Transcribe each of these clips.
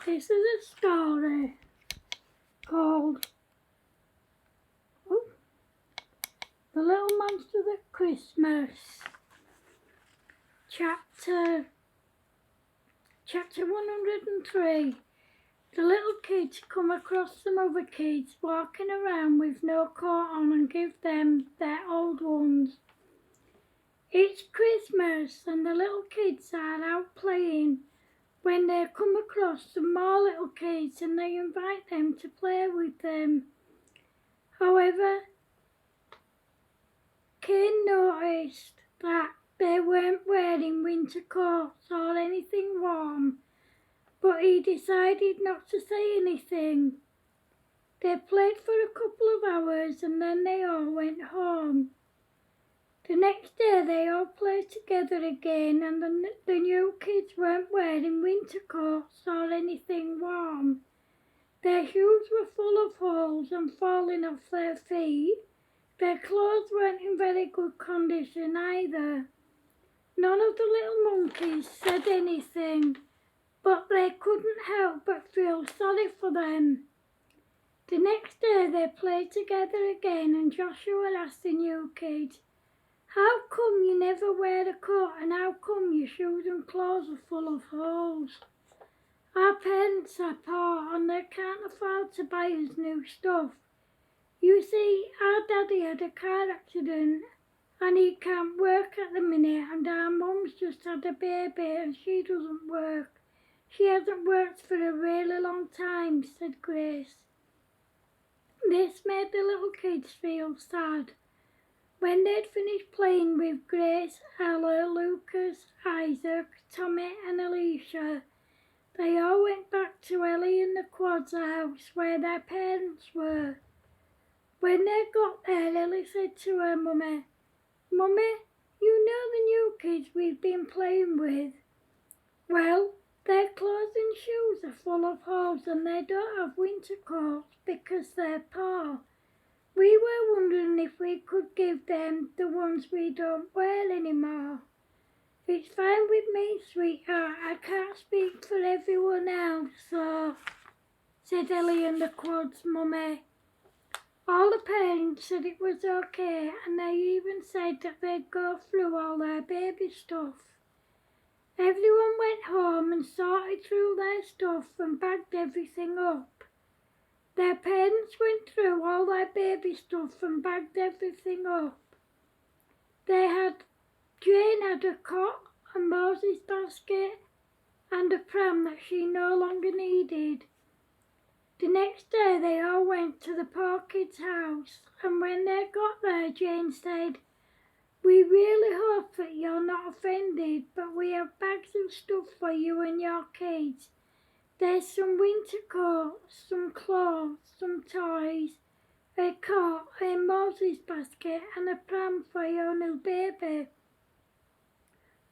This is a story called The Little Monsters at Christmas, chapter 103. The little kids come across some other kids walking around with no coat on and give them their old ones. It's Christmas and the little kids are out playing when they come across some more little kids and they invite them to play with them. However, Kane noticed that they weren't wearing winter coats or anything warm, but he decided not to say anything. They played for a couple of hours and then they all went home. The next day they all played together again and the new kids weren't wearing winter coats or anything warm. Their shoes were full of holes and falling off their feet. Their clothes weren't in very good condition either. None of the little monkeys said anything, but they couldn't help but feel sorry for them. The next day they played together again and Joshua asked the new kid, "How come you never wear a coat and how come your shoes and clothes are full of holes?" "Our parents are poor and they can't afford to buy us new stuff. You see, our daddy had a car accident and he can't work at the minute and our mum's just had a baby and she doesn't work. She hasn't worked for a really long time," said Grace. This made the little kids feel sad. When they'd finished playing with Grace, Ella, Lucas, Isaac, Tommy and Alicia, they all went back to Ellie and the Quad's house where their parents were. When they got there, Ellie said to her mummy, "Mummy, you know the new kids we've been playing with? Well, their clothes and shoes are full of holes and they don't have winter coats because they're poor. We were wondering if we could give them the ones we don't wear anymore." "It's fine with me, sweetheart. I can't speak for everyone else, so," said Ellie and the Quad's mummy. All the parents said it was okay and they even said that they'd go through all their baby stuff. Everyone went home and sorted through their stuff and bagged everything up. Their parents went through all their baby stuff and bagged everything up. Jane had a cot, a Moses basket and a pram that she no longer needed. The next day they all went to the poor kid's house and when they got there Jane said, "We really hope that you're not offended, but we have bags of stuff for you and your kids. There's some winter coats, some clothes, some toys, a cot, a Moses basket and a pram for your new baby."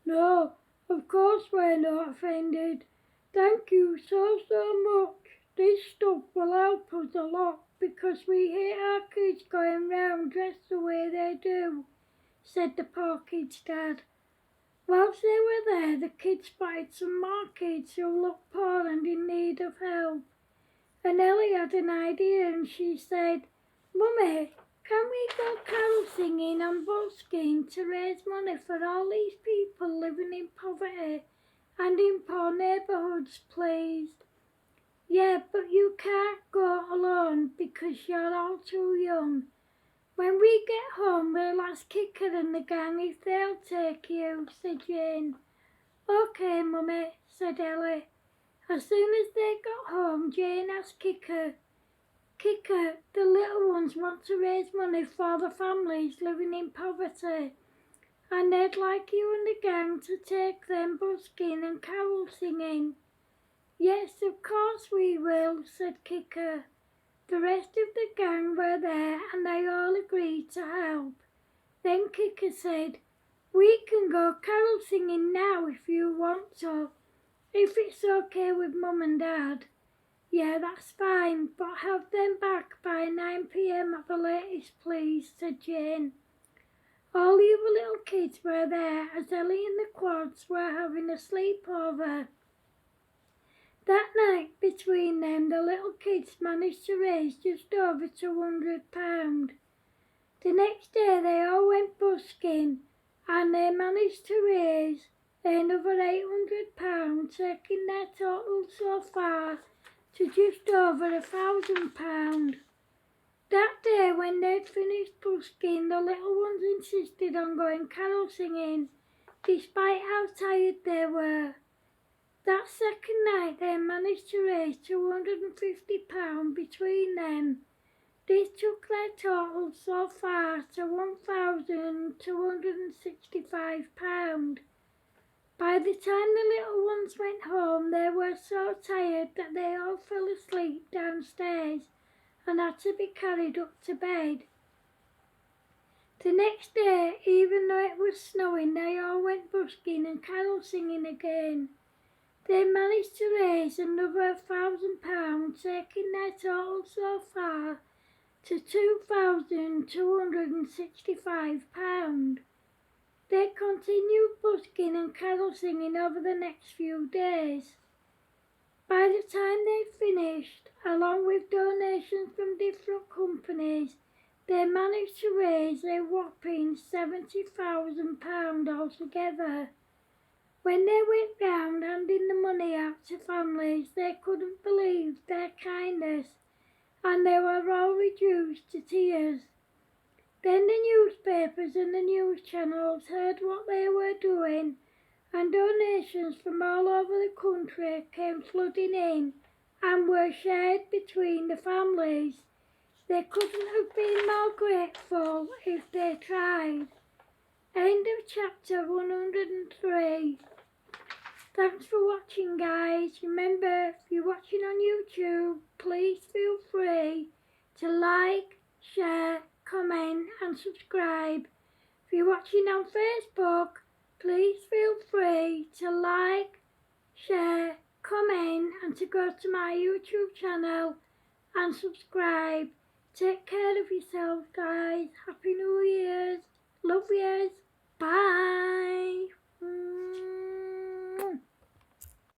"No, of course we're not offended. Thank you so much. This stuff will help us a lot because we hate our kids going round dressed the way they do," said the poor kid's dad. Whilst they were there, the kids spotted some more kids who looked poor and in need of help. And Ellie had an idea and she said, "Mummy, can we go carol singing and busking to raise money for all these people living in poverty and in poor neighbourhoods, please?" "Yeah, but you can't go alone because you're all too young. When we get home, we'll ask Kicker and the gang if they'll take you," said Jane. "Okay, Mummy," said Ellie. As soon as they got home, Jane asked Kicker, "Kicker, the little ones want to raise money for the families living in poverty, and they'd like you and the gang to take them busking and carol singing." "Yes, of course we will," said Kicker. The rest of the gang were there and they all agreed to help. Then Kicker said, "We can go carol singing now if you want to, if it's okay with Mum and Dad." "Yeah, that's fine, but have them back by 9 p.m. at the latest, please," said Jane. All the other little kids were there as Ellie and the Quads were having a sleepover. That night between them, the little kids managed to raise just over £200. The next day they all went busking and they managed to raise another £800, taking their total so far to just over £1,000. That day when they'd finished busking, the little ones insisted on going carol singing, despite how tired they were. That second night they managed to raise £250 between them. This took their total so far to £1,265. By the time the little ones went home, they were so tired that they all fell asleep downstairs and had to be carried up to bed. The next day, even though it was snowing, they all went busking and carol singing again. They managed to raise another £1,000, taking their total so far to £2,265. They continued busking and carol singing over the next few days. By the time they finished, along with donations from different companies, they managed to raise a whopping £70,000 altogether. When they went round handing the money out to families, they couldn't believe their kindness, and they were all reduced to tears. Then the newspapers and the news channels heard what they were doing, and donations from all over the country came flooding in and were shared between the families. They couldn't have been more grateful if they tried. End of chapter 103. Thanks for watching, guys. Remember, if you're watching on YouTube, please feel free to like, share, comment and subscribe. If you're watching on Facebook, please feel free to like, share, comment and to go to my YouTube channel and subscribe. Take care of yourselves, guys. Happy New Year's. Love yous.